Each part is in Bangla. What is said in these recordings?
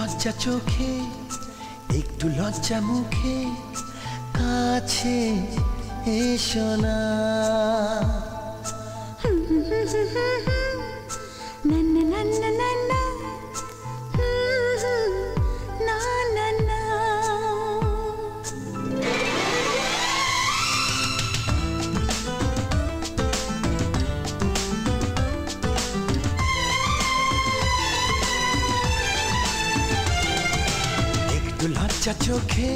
লজ্জা চোখে, একটু লজ্জা মুখে, কাছে এসো না। একটু লজ্জা চোখে,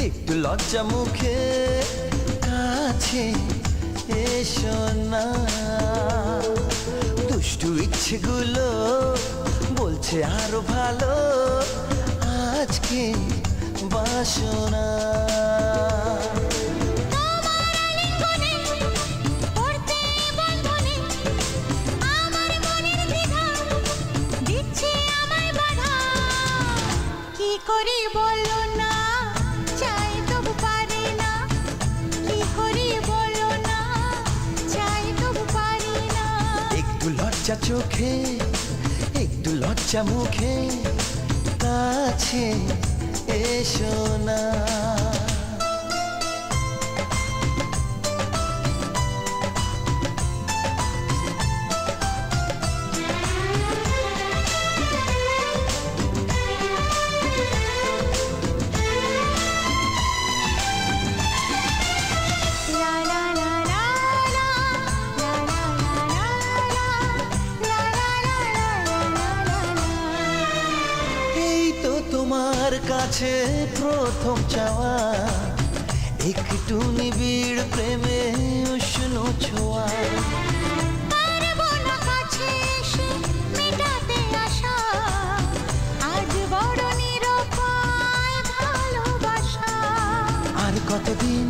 একটু লজ্জা মুখে, কাছে এসো না। দুষ্টু ইচ্ছেগুলো বলছে আরো ভালো, আজকে বাসনা। করি বলো না, চাই তবু পারি না। কি করি বলো না, চাই তবু পারি না। একটু লজ্জা চোখে, একটু লজ্জা মুখে, কাছে এসো না। তোমার কাছে প্রথম চাওয়া, একটু নিবিড় প্রেমে উষ্ণ ছোঁয়া। পারবো না কাছে এসে মেটাতে আশা, আজ বড় নিরুপায় ভালোবাসা। আর কতদিন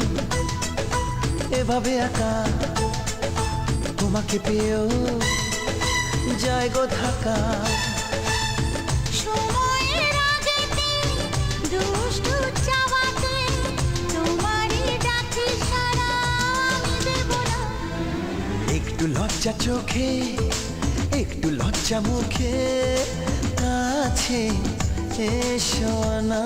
এভাবে একা তোমাকে পেয়েও যায় গো থাকা। একটু লজ্জা চোখে, একটু লজ্জা মুখে, কাছে এসো না।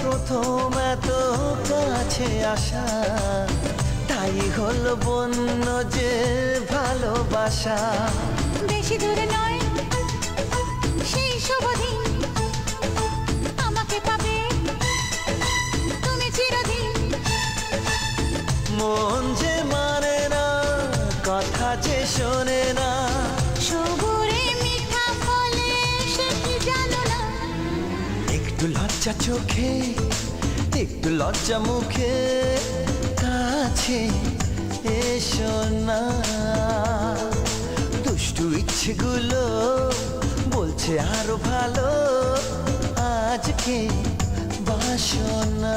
প্রথম এত কাছে আসা, তাই হলো বন্য যে ভালোবাসা। বেশি দূরে নয় সেই শুভ দিন, আমাকে পাবে তুমি চিরদিন। মন যে মানে না, কথা যে শোনে না, সবুরে মিঠা ফলে সে কি জানো না। একটু লজ্জা চোখে, একটু লজ্জা মুখে, কাছে এসো না। দুষ্টু ইচ্ছেগুলো বলছে আরো ভালো, আজকে বাসনা।